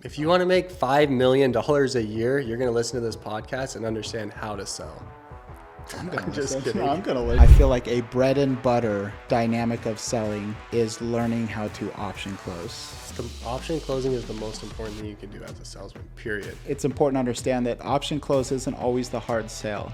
If you want to make $5 million a year, you're going to listen to this podcast and understand how to sell. I'm just kidding. I'm gonna listen. I feel like a bread and butter dynamic of selling is learning how to option close. The option closing is the most important thing you can do as a salesman, period. It's important to understand that option close isn't always the hard sale.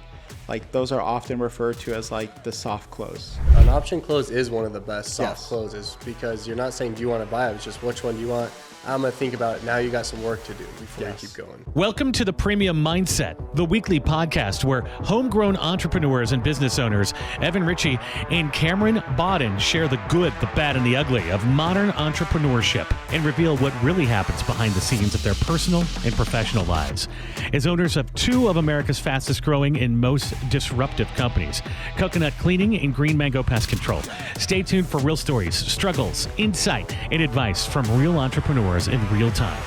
Like those are often referred to as like the soft close. An option close is one of the best soft Yes. closes because you're not saying, do you want to buy it? It's just which one do you want? I'm going to think about it. Now you got some work to do before you keep going. Welcome to the Premium Mindset, the weekly podcast where homegrown entrepreneurs and business owners, Evan Ritchey and Cameron Bawden, share the good, the bad, and the ugly of modern entrepreneurship and reveal what really happens behind the scenes of their personal and professional lives. As owners of two of America's fastest growing and most disruptive companies, Coconut Cleaning and Green Mango Pest Control. Stay tuned for real stories, struggles, insight, and advice from real entrepreneurs in real time.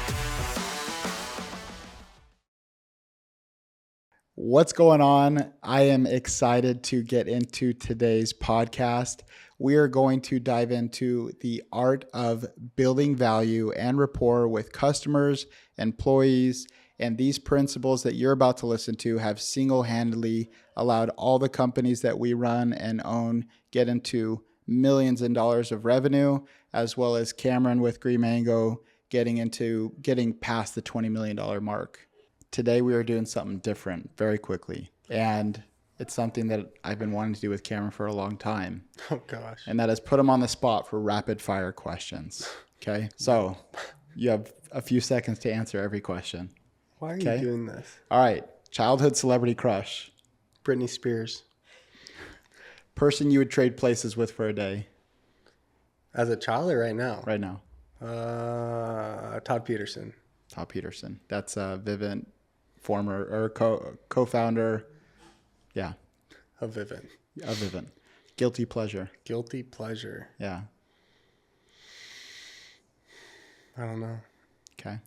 What's going on? I am excited to get into today's podcast. We are going to dive into the art of building value and rapport with customers, employees, and these principles that you're about to listen to have single-handedly allowed all the companies that we run and own get into millions in dollars of revenue, as well as Cameron with Green Mango getting past the $20 million mark. Today we are doing something different very quickly, and it's something that I've been wanting to do with Cameron for a long time. Oh gosh. And that is put him on the spot for rapid fire questions. Okay, so you have a few seconds to answer every question. Why are you doing this? All right, childhood celebrity crush. Britney Spears. Person you would trade places with for a day. As a child or right now? Right now. Todd Peterson. Todd Peterson. That's Vivint, former or co-founder. Yeah. Of Vivint. Of Vivint. Guilty pleasure. Guilty pleasure. Yeah. I don't know. Okay.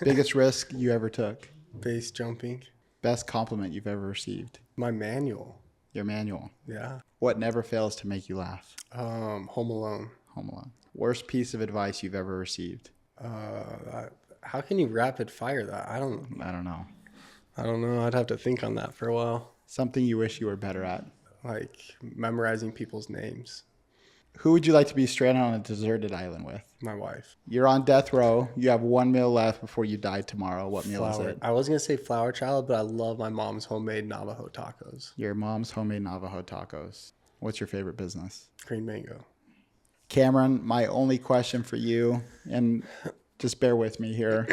Biggest risk you ever took. Base jumping. Best compliment you've ever received. My manual. Your manual. Yeah. What never fails to make you laugh. Home Alone. Home Alone. Worst piece of advice you've ever received. How can you rapid fire that? I don't know. I'd have to think on that for a while. Something you wish you were better at. Like memorizing people's names. Who would you like to be stranded on a deserted island with? My wife. You're on death row. You have one meal left before you die tomorrow. What meal is it? I was going to say flower child, but I love my mom's homemade Navajo tacos. Your mom's homemade Navajo tacos. What's your favorite business? Green Mango. Cameron, my only question for you, and just bear with me here,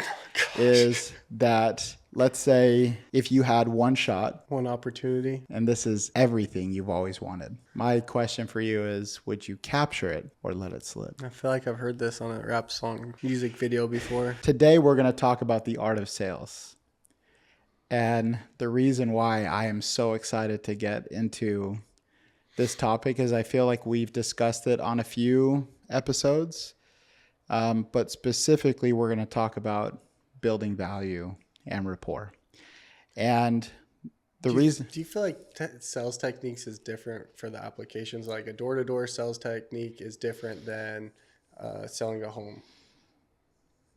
is that let's say if you had one shot. One opportunity. And this is everything you've always wanted. My question for you is, would you capture it or let it slip? I feel like I've heard this on a rap song music video before. Today, we're going to talk about the art of sales. And the reason why I am so excited to get into this topic is I feel like we've discussed it on a few episodes, but specifically we're going to talk about building value and rapport. And the reason... Do you feel like sales techniques is different for the applications? Like a door-to-door sales technique is different than selling a home?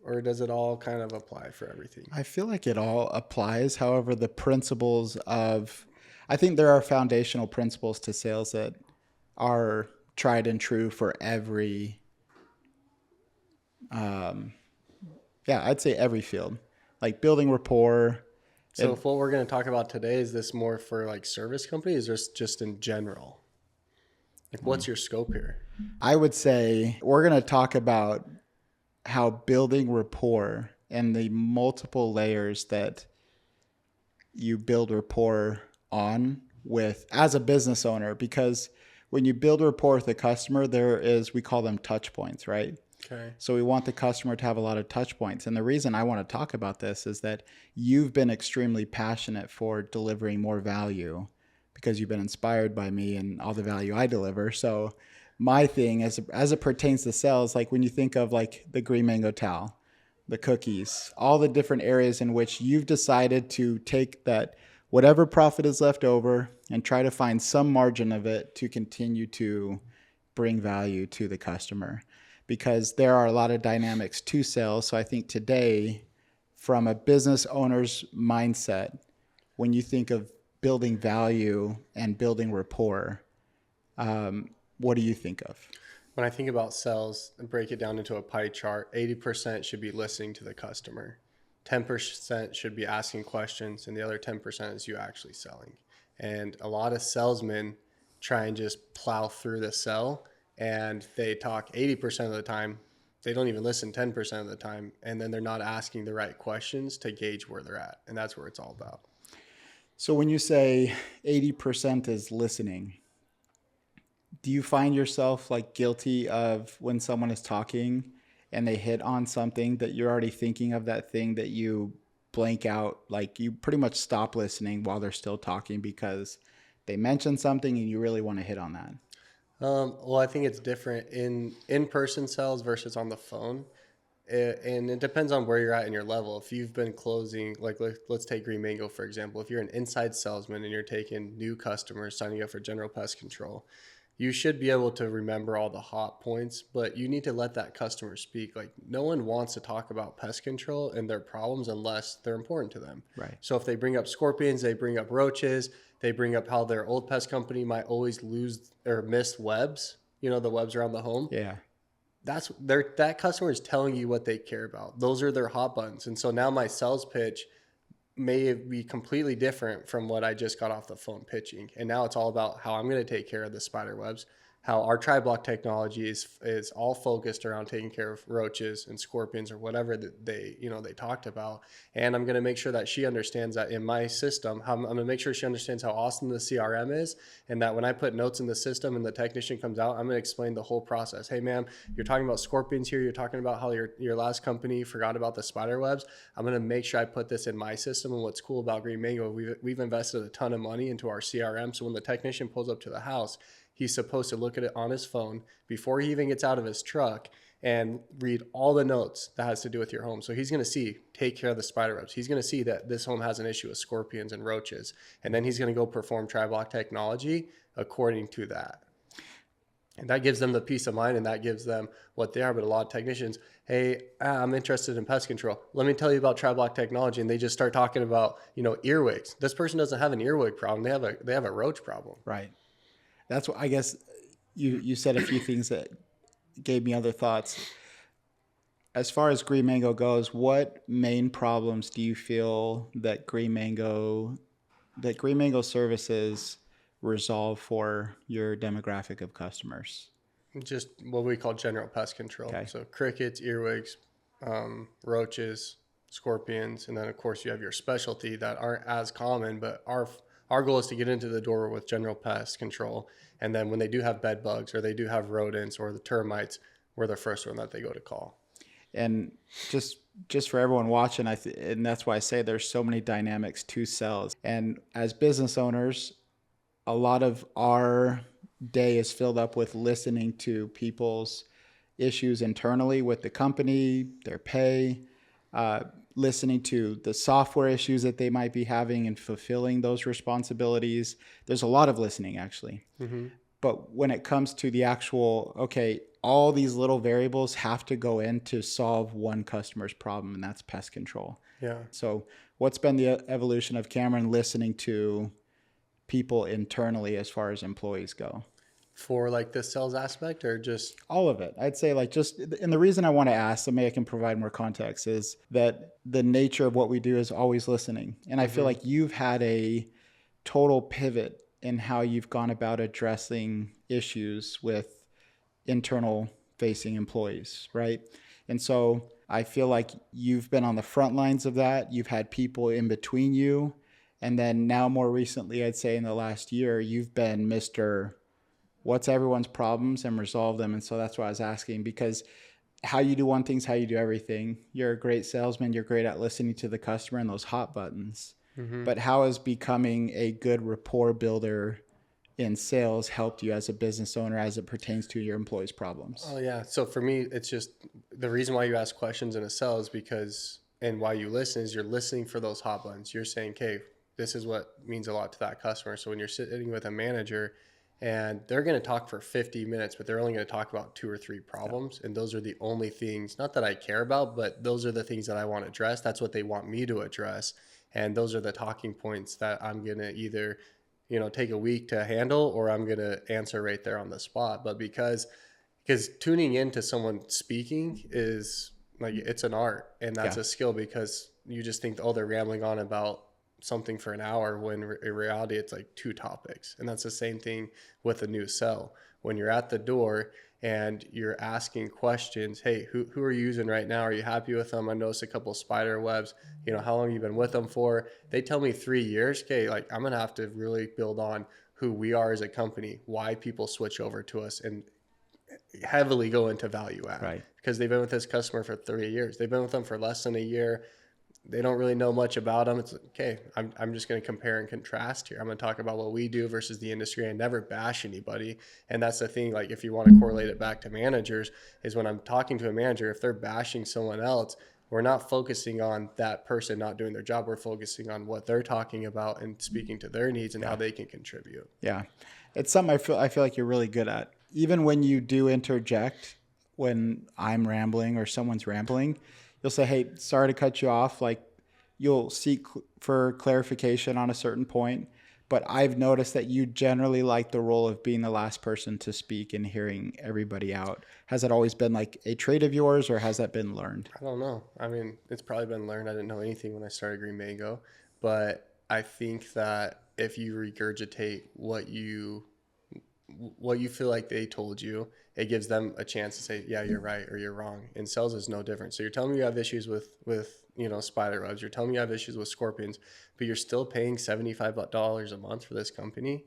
Or does it all kind of apply for everything? I feel like it all applies. However, the principles of... I think there are foundational principles to sales that are tried and true for every... I'd say every field. Like building rapport. So if what we're going to talk about today, is this more for like service companies or just in general? Like what's your scope here? I would say we're going to talk about how building rapport and the multiple layers that you build rapport on with as a business owner, because when you build rapport with a customer, we call them touch points, right? Okay. So we want the customer to have a lot of touch points. And the reason I want to talk about this is that you've been extremely passionate for delivering more value because you've been inspired by me and all the value I deliver. So my thing as it pertains to sales, like when you think of like the Green Mango towel, the cookies, all the different areas in which you've decided to take that whatever profit is left over and try to find some margin of it to continue to bring value to the customer. because there are a lot of dynamics to sales. So I think today, from a business owner's mindset, when you think of building value and building rapport, what do you think of? When I think about sales and break it down into a pie chart, 80% should be listening to the customer. 10% should be asking questions, and the other 10% is you actually selling. And a lot of salesmen try and just plow through the sell, and they talk 80% of the time. They don't even listen 10% of the time, and then they're not asking the right questions to gauge where they're at. And that's where it's all about. So when you say 80% is listening, do you find yourself like guilty of when someone is talking and they hit on something that you're already thinking of that thing that you blank out, like you pretty much stop listening while they're still talking because they mentioned something and you really want to hit on that? Well, I think it's different in-person sales versus on the phone. And it depends on where you're at in your level. If you've been closing, like let's take Green Mango, for example. If you're an inside salesman and you're taking new customers, signing up for general pest control, you should be able to remember all the hot points, but you need to let that customer speak. Like, no one wants to talk about pest control and their problems unless they're important to them. Right. So if they bring up scorpions, they bring up roaches, they bring up how their old pest company might always lose or miss webs, the webs around the home. Yeah. That customer is telling you what they care about. Those are their hot buttons. And so now my sales pitch may be completely different from what I just got off the phone pitching. And now it's all about how I'm going to take care of the spider webs, how our tri-block technology is all focused around taking care of roaches and scorpions or whatever that they talked about. And I'm going to make sure that she understands that in my system, I'm going to make sure she understands how awesome the CRM is. And that when I put notes in the system and the technician comes out, I'm going to explain the whole process. Hey, ma'am, you're talking about scorpions here. You're talking about how your last company forgot about the spider webs. I'm going to make sure I put this in my system. And what's cool about Green Mango, we've invested a ton of money into our CRM. So when the technician pulls up to the house, he's supposed to look at it on his phone before he even gets out of his truck and read all the notes that has to do with your home. So he's going to see, take care of the spider webs. He's going to see that this home has an issue with scorpions and roaches. And then he's going to go perform tri-block technology according to that. And that gives them the peace of mind, and that gives them what they are. But a lot of technicians, hey, I'm interested in pest control. Let me tell you about tri-block technology. And they just start talking about, earwigs. This person doesn't have an earwig problem. They have a roach problem. Right. That's what I guess you said a few things that gave me other thoughts. As far as Green Mango goes, what main problems do you feel that Green Mango services resolve for your demographic of customers? Just what we call general pest control. Okay. So crickets, earwigs, roaches, scorpions, and then of course you have your specialty that aren't as common, but our goal is to get into the door with general pest control. And then when they do have bed bugs or they do have rodents or the termites, we're the first one that they go to call. And just for everyone watching, and that's why I say there's so many dynamics to sales. And as business owners, a lot of our day is filled up with listening to people's issues internally with the company, their pay, listening to the software issues that they might be having and fulfilling those responsibilities. There's a lot of listening, actually. Mm-hmm. But when it comes to the actual, okay, all these little variables have to go in to solve one customer's problem, and that's pest control. Yeah. So what's been the evolution of Cameron listening to people internally as far as employees go? For like the sales aspect or just all of it? I'd say and the reason I want to ask, so maybe I can provide more context, is that the nature of what we do is always listening. And I feel like you've had a total pivot in how you've gone about addressing issues with internal facing employees, right? And so I feel like you've been on the front lines of that. You've had people in between you. And then now more recently, I'd say in the last year, you've been Mr. What's everyone's problems and resolve them. And so that's why I was asking, because how you do one thing's how you do everything. You're a great salesman. You're great at listening to the customer and those hot buttons. Mm-hmm. But how has becoming a good rapport builder in sales helped you as a business owner as it pertains to your employees' problems? Oh, yeah. So for me, it's just the reason why you ask questions in a sale is because, and why you listen is you're listening for those hot buttons. You're saying, okay, this is what means a lot to that customer. So when you're sitting with a manager and they're going to talk for 50 minutes, but they're only going to talk about 2 or 3 problems. And those are the only things, not that I care about, but those are the things that I want to address. That's what they want me to address. And those are the talking points that I'm going to either, take a week to handle, or I'm going to answer right there on the spot. But because tuning into someone speaking is like, it's an art, and that's a skill, because you just think, oh, they're rambling on about something for an hour, when in reality it's like 2 topics. And that's the same thing with a new sell. When you're at the door and you're asking questions, hey, who are you using right now? Are you happy with them? I noticed a couple of spider webs. How long have you been with them for? They tell me 3 years. Okay, like, I'm gonna have to really build on who we are as a company, why people switch over to us, and heavily go into value add. Right. Because they've been with this customer for 3 years. They've been with them for less than a year. They don't really know much about them. It's okay. I'm just going to compare and contrast here. I'm going to talk about what we do versus the industry. I never bash anybody. And that's the thing. Like, if you want to correlate it back to managers, is when I'm talking to a manager, if they're bashing someone else, we're not focusing on that person not doing their job. We're focusing on what they're talking about and speaking to their needs and how they can contribute. Yeah. It's something I feel like you're really good at. Even when you do interject, when I'm rambling or someone's rambling, you'll say, hey, sorry to cut you off. Like, you'll seek for clarification on a certain point. But I've noticed that you generally like the role of being the last person to speak and hearing everybody out. Has that always been like a trait of yours, or has that been learned? I don't know. I mean, it's probably been learned. I didn't know anything when I started Green Mango. But I think that if you regurgitate what you feel like they told you, it gives them a chance to say, yeah, you're right, or you're wrong. And sales is no different. So you're telling me you have issues with spider webs. You're telling me you have issues with scorpions, but you're still paying $75 a month for this company.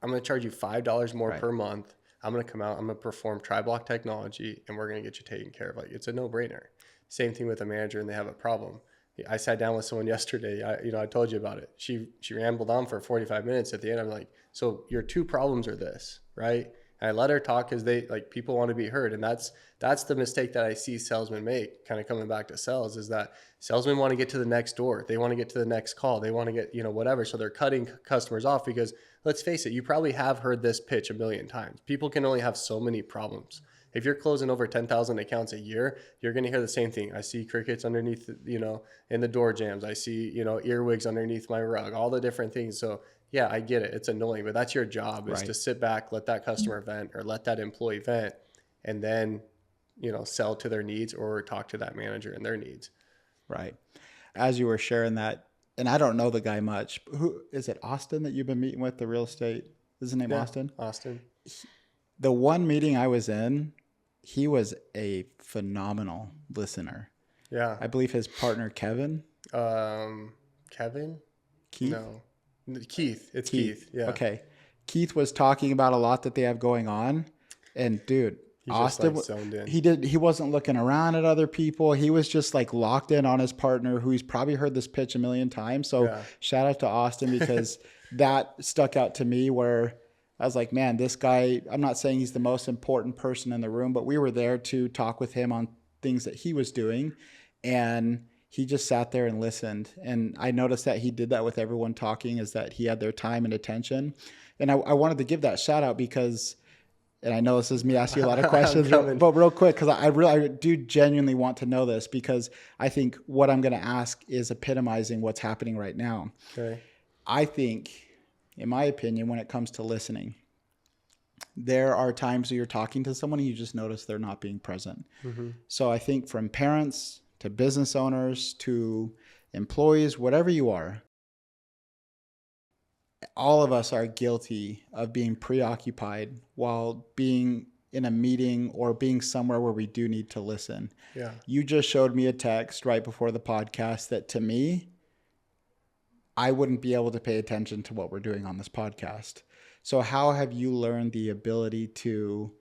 I'm going to charge you $5 more per month. I'm going to come out, I'm going to perform tri-block technology, and we're going to get you taken care of. Like, it's a no-brainer. Same thing with a manager, and they have a problem. I sat down with someone yesterday. I told you about it. She rambled on for 45 minutes. At the end, I'm like, so your 2 problems are this, right? And I let her talk, because people want to be heard. And that's the mistake that I see salesmen make, kind of coming back to sales, is that salesmen want to get to the next door. They want to get to the next call. They want to get, whatever. So they're cutting customers off, because let's face it, you probably have heard this pitch a million times. People can only have so many problems. If you're closing over 10,000 accounts a year, you're going to hear the same thing. I see crickets underneath, in the door jams. I see, earwigs underneath my rug, all the different things. So yeah, I get it. It's annoying, but that's your job, is to sit back, let that customer vent, or let that employee vent, and then, sell to their needs, or talk to that manager and their needs. Right. As you were sharing that, and I don't know the guy much. Who is it? Austin that you've been meeting with, the real estate? Is his name Austin? Austin. The one meeting I was in, he was a phenomenal listener. Yeah. I believe his partner, Kevin. Kevin? Keith? No. Keith. It's Keith. Yeah. Okay. Keith was talking about a lot that they have going on. And dude, He's Austin, just like zoned in. He wasn't looking around at other people. He was just like locked in on his partner, who he's probably heard this pitch a million times. So shout out to Austin, because that stuck out to me, where I was like, man, this guy, I'm not saying he's the most important person in the room, but we were there to talk with him on things that he was doing. And he just sat there and listened. And I noticed that he did that with everyone talking, is that he had their time and attention. And I wanted to give that shout out, because, and I know this is me asking you a lot of questions, but real quick, because I do genuinely want to know this, because I think what I'm going to ask is epitomizing what's happening right now. Okay. I think, in my opinion, when it comes to listening, there are times where you're talking to someone and you just notice they're not being present. Mm-hmm. So I think from parents to business owners to employees, whatever you are, all of us are guilty of being preoccupied while being in a meeting or being somewhere where we do need to listen. Yeah. You just showed me a text right before the podcast that, to me, I wouldn't be able to pay attention to what we're doing on this podcast. So how have you learned the ability to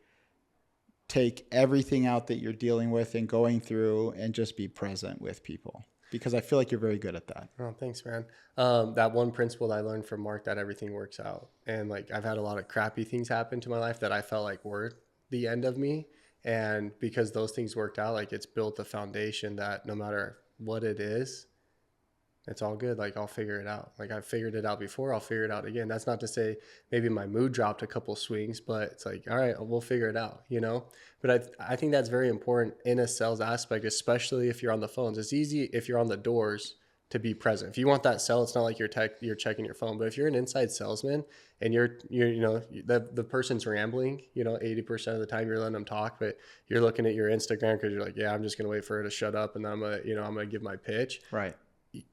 take everything out that you're dealing with and going through and just be present with people? Because I feel like you're very good at that. Oh, thanks, man. That one principle that I learned from Mark, that everything works out. And like, I've had a lot of crappy things happen to my life that I felt like were the end of me. And because those things worked out, like, it's built a foundation that no matter what it is, It's all good. Like, I'll figure it out. Like, I've figured it out before. I'll figure it out again. That's not to say maybe my mood dropped a couple swings, but it's like, all right, we'll figure it out, you know? But I think that's very important in a sales aspect, especially if you're on the phones. It's easy if you're on the doors to be present. If you want that sell, it's not like you're checking your phone. But if you're an inside salesman and you're you know, the person's rambling, you know, 80% of the time you're letting them talk, but you're looking at your Instagram because you're like, yeah, I'm just gonna wait for her to shut up and then I'm gonna give my pitch. Right.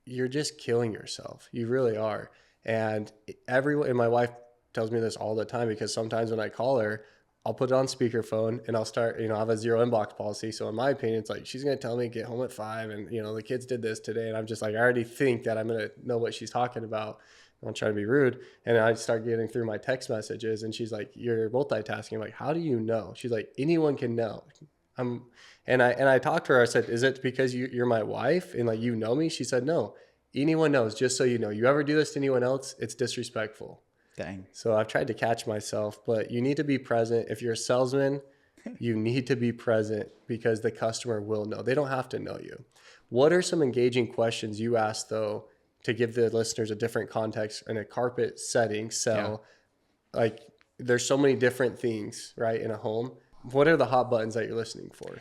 You're just killing yourself. You really are. And and my wife tells me this all the time, because sometimes when I call her, I'll put it on speakerphone and I'll start, I have a zero inbox policy. So in my opinion, it's like, she's going to tell me get home at 5 and, the kids did this today. And I'm just like, I already think that I'm going to know what she's talking about. I'm trying to be rude. And I start getting through my text messages and she's like, you're multitasking. I'm like, how do you know? She's like, anyone can know. And I talked to her. I said, is it because you're my wife and like, you know me? She said, no, anyone knows, just so you know. You ever do this to anyone else, it's disrespectful. Dang. So I've tried to catch myself, but you need to be present. If you're a salesman, you need to be present because the customer will know. They don't have to know you. What are some engaging questions you ask, though, to give the listeners a different context in a carpet setting? Like, there's so many different things, right, in a home. What are the hot buttons that you're listening for?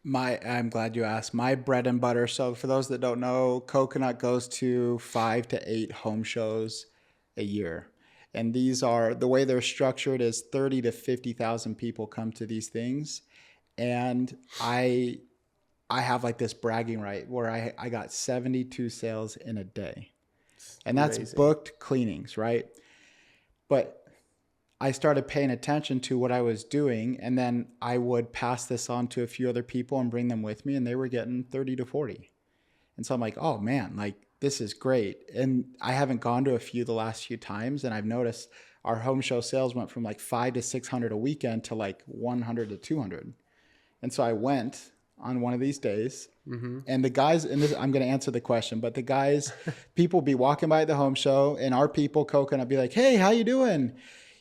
I'm glad you asked. My bread and butter. So for those that don't know, Coconut goes to 5 to 8 home shows a year. And these are, the way they're structured is 30 to 50,000 people come to these things. And I have like this bragging right where I got 72 sales in a day. And that's amazing. Booked cleanings, right? But I started paying attention to what I was doing, and then I would pass this on to a few other people and bring them with me, and they were getting 30 to 40. And so I'm like, oh man, like this is great. And I haven't gone to a few the last few times, and I've noticed our home show sales went from like 500 to 600 a weekend to like 100 to 200. And so I went on one of these days, and the guys, and this, I'm going to answer the question, but the guys, people be walking by at the home show, and our people, Coconut, be like, hey, how you doing?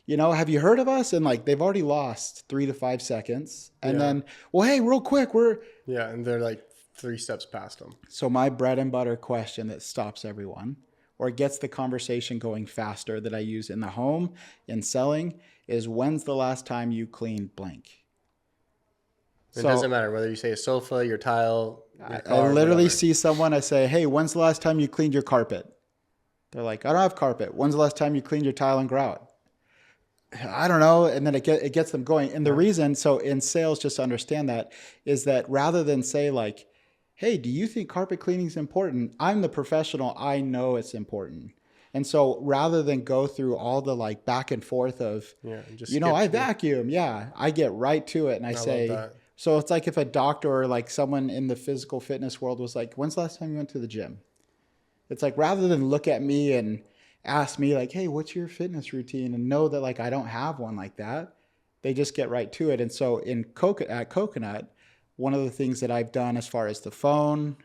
Have you heard of us? And like, they've already lost 3 to 5 seconds. And then, well, hey, real quick, and they're like 3 steps past them. So my bread and butter question that stops everyone or gets the conversation going faster that I use in the home, in selling, is when's the last time you cleaned blank? It doesn't matter whether you say a sofa, your tile, your car, I literally whatever. see someone, I say, hey, when's the last time you cleaned your carpet? They're like, I don't have carpet. When's the last time you cleaned your tile and grout? I don't know. And then it gets them going. And the reason, so in sales, just to understand that, is that rather than say like, hey, do you think carpet cleaning is important? I'm the professional. I know it's important. And so rather than go through all the like back and forth of, I vacuum. Yeah, I get right to it. And I say, so it's like if a doctor or like someone in the physical fitness world was like, when's the last time you went to the gym? It's like, rather than look at me and ask me like, hey, what's your fitness routine? And know that like, I don't have one like that. They just get right to it. And so at Coconut, one of the things that I've done as far as the phone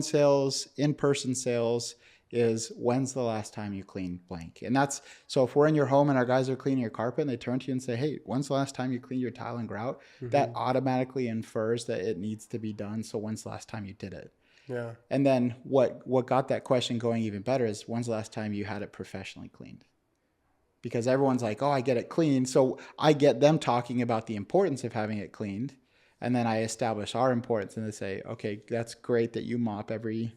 sales, in-person sales, is when's the last time you cleaned blank? And that's, so if we're in your home and our guys are cleaning your carpet and they turn to you and say, hey, when's the last time you cleaned your tile and grout? That automatically infers that it needs to be done. So when's the last time you did it? Yeah. And then what got that question going even better is when's the last time you had it professionally cleaned? Because everyone's like, oh, I get it cleaned. So I get them talking about the importance of having it cleaned. And then I establish our importance and they say, okay, that's great that you mop every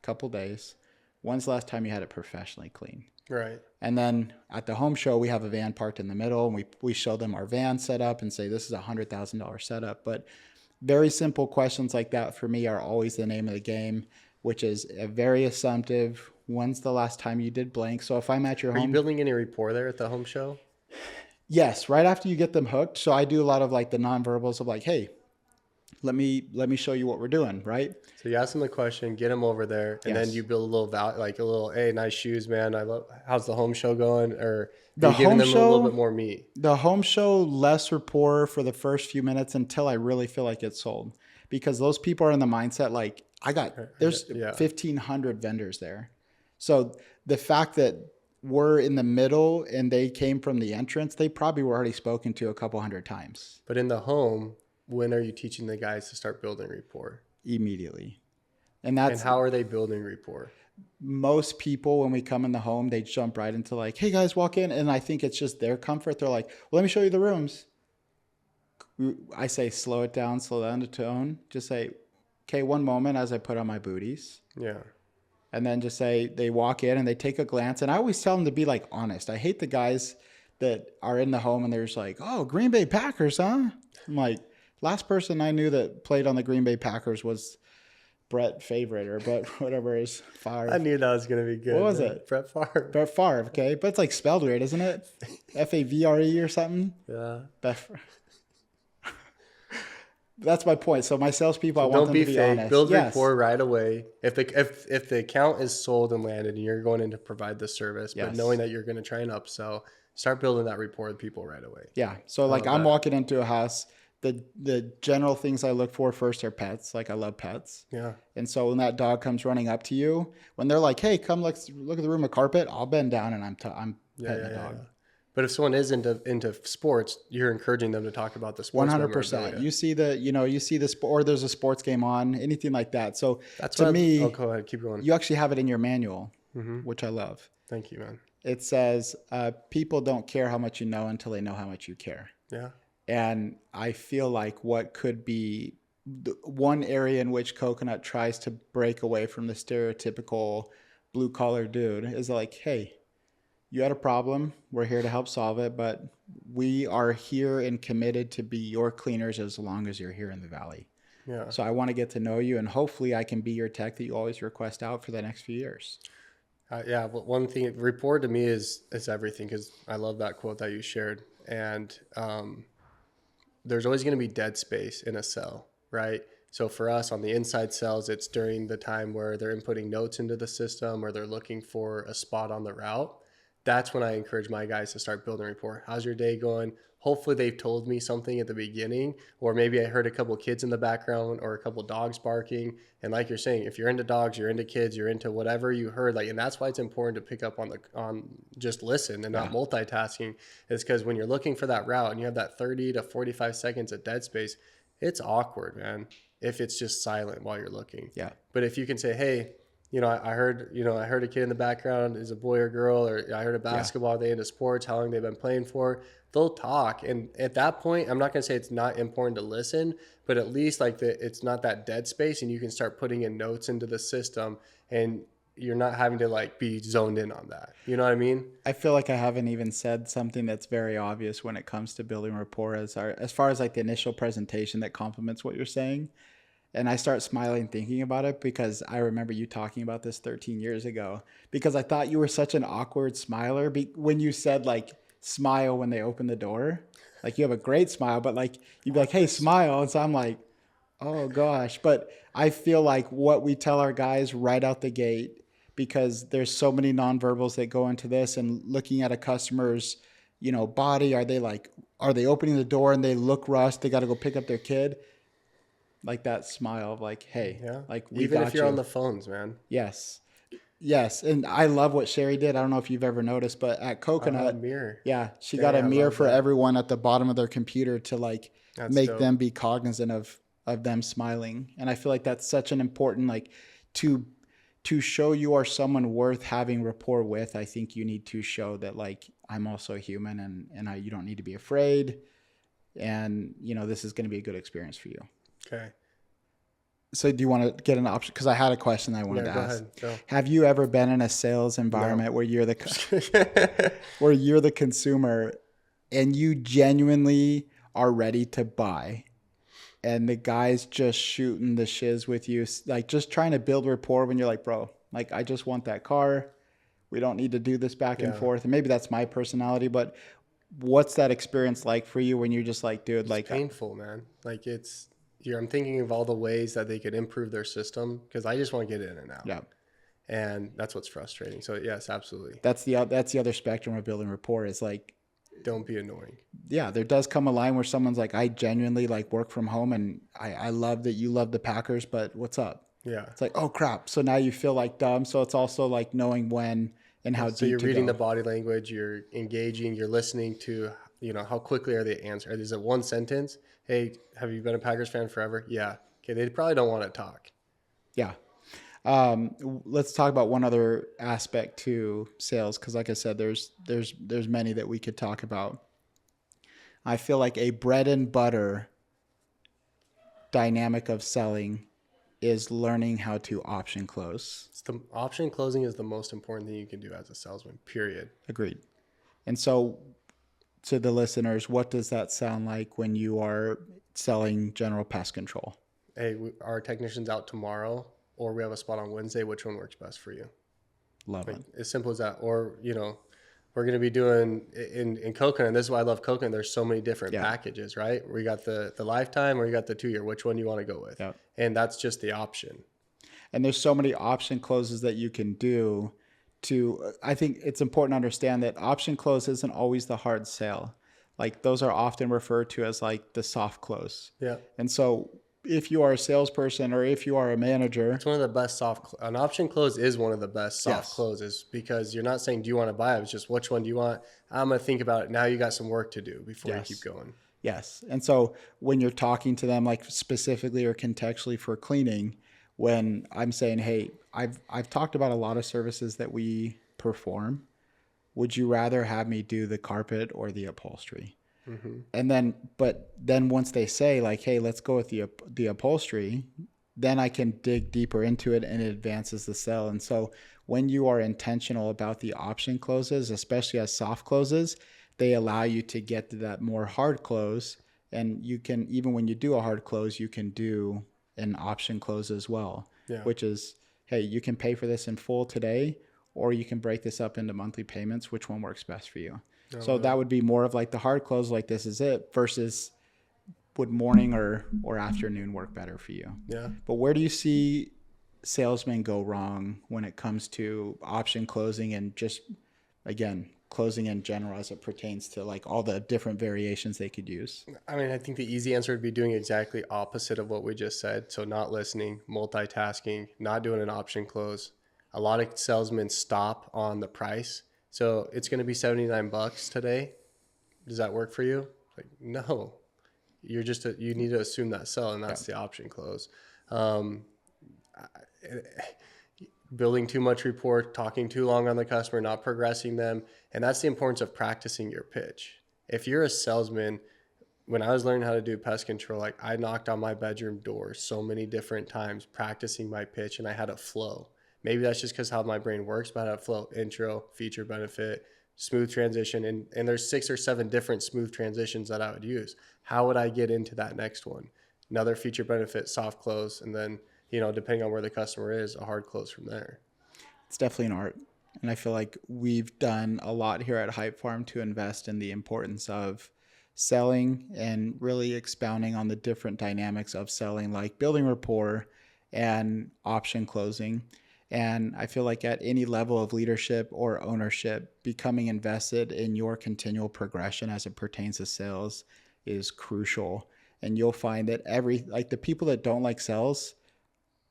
couple days. When's the last time you had it professionally cleaned? Right. And then at the home show, we have a van parked in the middle and we show them our van setup and say, this is $100,000 setup. But very simple questions like that for me are always the name of the game, which is a very assumptive, when's the last time you did blank? So if I'm at your home. Are you building any rapport there at the home show? Yes, right after you get them hooked. So I do a lot of like the nonverbals of like, hey, let me show you what we're doing, right? So you ask them the question, get them over there, and then you build a little hey, nice shoes, man. How's the home show going? Or are you giving them a little bit more meat? The home show, less rapport for the first few minutes until I really feel like it's sold. Because those people are in the mindset like, there's 1,500 vendors there. So the fact that we're in the middle and they came from the entrance, they probably were already spoken to a couple hundred times. But in the home, when are you teaching the guys to start building rapport? Immediately. And how are they building rapport? most people, when we come in the home, they jump right into like, hey guys, walk in. And I think it's just their comfort. They're like, well, let me show you the rooms. I say, slow down the tone. Just say, okay, one moment as I put on my booties. Yeah. And then just say, they walk in and they take a glance. And I always tell them to be like honest. I hate the guys that are in the home and they're just like, oh, Green Bay Packers, huh? I'm like, last person I knew that played on the Green Bay Packers was Brett Favorite or Brett whatever is Favre. I knew that was going to be good. What was it? Brett Favre. Brett Favre, okay. But it's like spelled weird, isn't it? Favre or something? Yeah. That's my point. So my salespeople, I want Don't them be to be fake. honest. Build Yes. rapport right away. If the account is sold and landed and you're going in to provide the service, but Yes. knowing that you're going to try and upsell, start building that rapport with people right away. Yeah. So like I'm walking into a house, the general things I look for first are pets. Like I love pets. Yeah. And so when that dog comes running up to you, when they're like, hey, come let's look at the room of carpet, I'll bend down and I'm petting the dog. Yeah. But if someone is into sports, you're encouraging them to talk about the sports. 100%. You see the sport, or there's a sports game on, anything like that. So That's to me, oh, go ahead, keep going. you actually have it in your manual, which I love. Thank you, man. It says, people don't care how much you know until they know how much you care. Yeah. And I feel like what could be the one area in which Coconut tries to break away from the stereotypical blue collar dude is like, hey, you had a problem. We're here to help solve it, but we are here and committed to be your cleaners as long as you're here in the Valley. Yeah. So I want to get to know you, and hopefully I can be your tech that you always request out for the next few years. Yeah. But one thing, rapport to me is everything, because I love that quote that you shared. And there's always going to be dead space in a cell, right? So for us on the inside cells, it's during the time where they're inputting notes into the system or they're looking for a spot on the route. That's when I encourage my guys to start building rapport. How's your day going? Hopefully they've told me something at the beginning, or maybe I heard a couple kids in the background or a couple dogs barking. And like you're saying, if you're into dogs, you're into kids, you're into whatever you heard, like, and that's why it's important to pick up on just listen and not multitasking, is because when you're looking for that route and you have that 30 to 45 seconds of dead space, it's awkward, man, if it's just silent while you're looking. Yeah. But if you can say, hey, I heard a kid in the background, is a boy or girl, or I heard a basketball, are they into sports, how long they've been playing for, they'll talk. And at that point, I'm not going to say it's not important to listen, but at least like it's not that dead space, and you can start putting in notes into the system, and you're not having to like be zoned in on that. You know what I mean? I feel like I haven't even said something that's very obvious when it comes to building rapport as far as like the initial presentation that complements what you're saying. And I start smiling thinking about it, because I remember you talking about this 13 years ago, because I thought you were such an awkward smiler when you said like smile when they open the door. Like you have a great smile, but like you'd be like, hey, smile. And so I'm like, oh gosh. But I feel like what we tell our guys right out the gate, because there's so many nonverbals that go into this, and looking at a customer's, body, are they opening the door and they look rushed, they got to go pick up their kid? Like that smile of like, hey, like we even got if you're you. on the phones, man. Yes. And I love what Sherry did. I don't know if you've ever noticed, but at Coconut, Mirror. yeah, she got a mirror for everyone at the bottom of their computer to like make dope. them be cognizant of them smiling. And I feel like that's such an important, like to show you are someone worth having rapport with. I think you need to show that like I'm also human, and you don't need to be afraid. And this is going to be a good experience for you. Okay. So do you want to get an option? Because I had a question I wanted to ask. Ahead. Go. Have you ever been in a sales environment where you're the consumer and you genuinely are ready to buy, and the guy's just shooting the shiz with you, like just trying to build rapport when you're like, bro, like I just want that car. We don't need to do this back and forth. And maybe that's my personality, but what's that experience like for you when you're just like, dude, it's like painful, man. Like I'm thinking of all the ways that they could improve their system, because I just want to get in and out. Yeah. And that's what's frustrating. So yes, absolutely. That's the other spectrum of building rapport is like, don't be annoying. Yeah, there does come a line where someone's like, I genuinely like work from home, and I love that you love the Packers, but what's up? Yeah. It's like, oh crap. So now you feel like dumb. So it's also like knowing when and how deep to go. So you're reading the body language, you're engaging, you're listening to, how quickly are they answering? Is it one sentence? Hey, have you been a Packers fan forever? Yeah. Okay. They probably don't want to talk. Yeah. Let's talk about one other aspect to sales, because like I said, there's many that we could talk about. I feel like a bread and butter dynamic of selling is learning how to option close. The option closing is the most important thing you can do as a salesman, period. Agreed. And so to the listeners, what does that sound like when you are selling general pest control? Hey, our technician's out tomorrow, or we have a spot on Wednesday. Which one works best for you? Love it. As simple as that. Or, we're going to be doing in coconut. And this is why I love coconut. There's so many different packages, right? We got the lifetime, or you got the 2 year. Which one you want to go with? Yep. And that's just the option. And there's so many option closes that you can do. I think it's important to understand that option close isn't always the hard sale. Like those are often referred to as like the soft close. Yeah. And so if you are a salesperson or if you are a manager, it's one of the best an option close is one of the best soft closes, because you're not saying, do you want to buy it? It's just, which one do you want? I'm going to think about it. Now you got some work to do before you keep going. Yes. And so when you're talking to them, like specifically or contextually for cleaning, when I'm saying, hey, I've talked about a lot of services that we perform. Would you rather have me do the carpet or the upholstery? Mm-hmm. And then once they say like, hey, let's go with the upholstery, then I can dig deeper into it and it advances the sale. And so when you are intentional about the option closes, especially as soft closes, they allow you to get to that more hard close. And you can, even when you do a hard close, you can do an option close as well, which is, hey, you can pay for this in full today, or you can break this up into monthly payments. Which one works best for you? So that would be more of like the hard close, like this is it, versus would morning or afternoon work better for you? Yeah. But where do you see salesmen go wrong when it comes to option closing and just, again, closing in general as it pertains to like all the different variations they could use? I mean, I think the easy answer would be doing exactly opposite of what we just said. So not listening, multitasking, not doing an option close. A lot of salesmen stop on the price. So it's going to be $79 today. Does that work for you? Like, no, you need to assume that sell, and that's the option close. Building too much rapport, talking too long on the customer, not progressing them. And that's the importance of practicing your pitch. If you're a salesman, when I was learning how to do pest control, like I knocked on my bedroom door so many different times practicing my pitch, and I had a flow. Maybe that's just because how my brain works, but I had a flow: intro, feature, benefit, smooth transition. And there's 6 or 7 different smooth transitions that I would use. How would I get into that next one? Another feature, benefit, soft close, and then, depending on where the customer is, a hard close from there. It's definitely an art. And I feel like we've done a lot here at Hype Farm to invest in the importance of selling and really expounding on the different dynamics of selling, like building rapport and option closing. And I feel like at any level of leadership or ownership, becoming invested in your continual progression as it pertains to sales is crucial. And you'll find that the people that don't like sales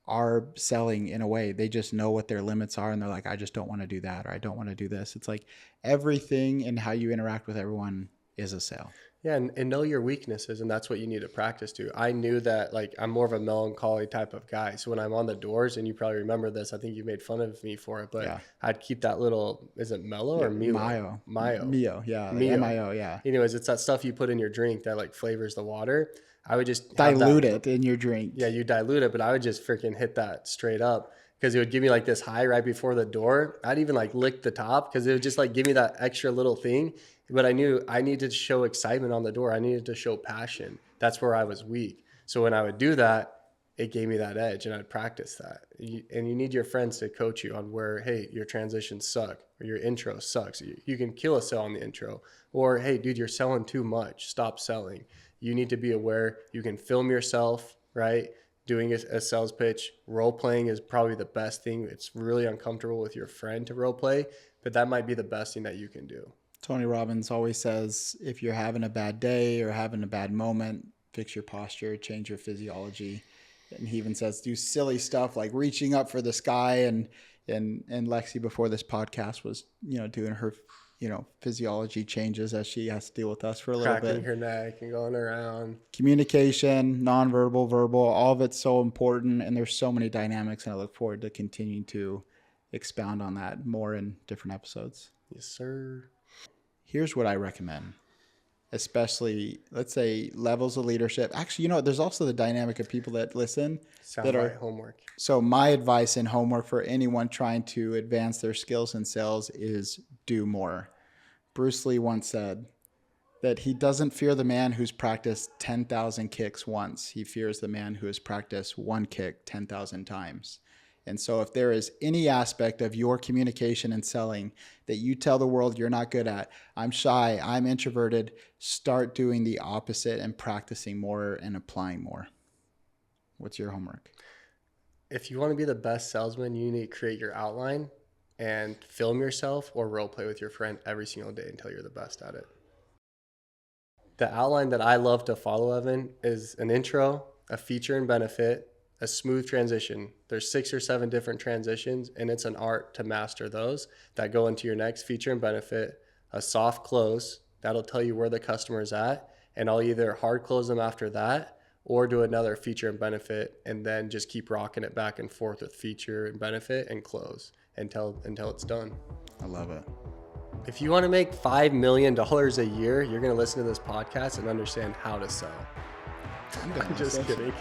are selling in a way. They just know what their limits are, and they're like, I just don't want to do that, or I don't want to do this. It's like everything in how you interact with everyone is a sale. Yeah, and know your weaknesses, and that's what you need to practice to. I knew that, like, I'm more of a melancholy type of guy. So when I'm on the doors, and you probably remember this, I think you made fun of me for it, but I'd keep that little, is it mellow or Milo? Mio, yeah. M-I-O, yeah. Anyways, it's that stuff you put in your drink that, like, flavors the water. I would just dilute it in your drink. Yeah, you dilute it, but I would just freaking hit that straight up, because it would give me like this high right before the door. I'd even like lick the top, because it would just like give me that extra little thing. But I knew I needed to show excitement on the door. I needed to show passion. That's where I was weak. So when I would do that, it gave me that edge, and I'd practice that. And you need your friends to coach you on where, hey, your transitions suck, or your intro sucks. You can kill a sell on the intro. Or, hey, dude, you're selling too much. Stop selling. You need to be aware. You can film yourself, right? Doing a sales pitch. Role playing is probably the best thing. It's really uncomfortable with your friend to role play, but that might be the best thing that you can do. Tony Robbins always says, if you're having a bad day or having a bad moment, fix your posture, change your physiology. And he even says, do silly stuff like reaching up for the sky. And Lexi, before this podcast, was, doing her physiology changes as she has to deal with us for a little Cracking bit. her neck and going around. Communication, nonverbal, verbal, all of it's so important. And there's so many dynamics. And I look forward to continuing to expound on that more in different episodes. Yes, sir. Here's what I recommend, especially, let's say, levels of leadership. Actually, there's also the dynamic of people that listen that are homework. So my advice and homework for anyone trying to advance their skills in sales is do more. Bruce Lee once said that he doesn't fear the man who's practiced 10,000 kicks once. He fears the man who has practiced one kick 10,000 times. And so if there is any aspect of your communication and selling that you tell the world you're not good at, I'm shy, I'm introverted, start doing the opposite and practicing more and applying more. What's your homework? If you want to be the best salesman, you need to create your outline and film yourself or role play with your friend every single day until you're the best at it. The outline that I love to follow, Evan, is an intro, a feature and benefit, a smooth transition. There's 6 or 7 different transitions, and it's an art to master those that go into your next feature and benefit, a soft close that'll tell you where the customer is at, and I'll either hard close them after that or do another feature and benefit, and then just keep rocking it back and forth with feature and benefit and close until it's done. I love it. If you want to make $5 million a year, you're going to listen to this podcast and understand how to sell. I'm just kidding.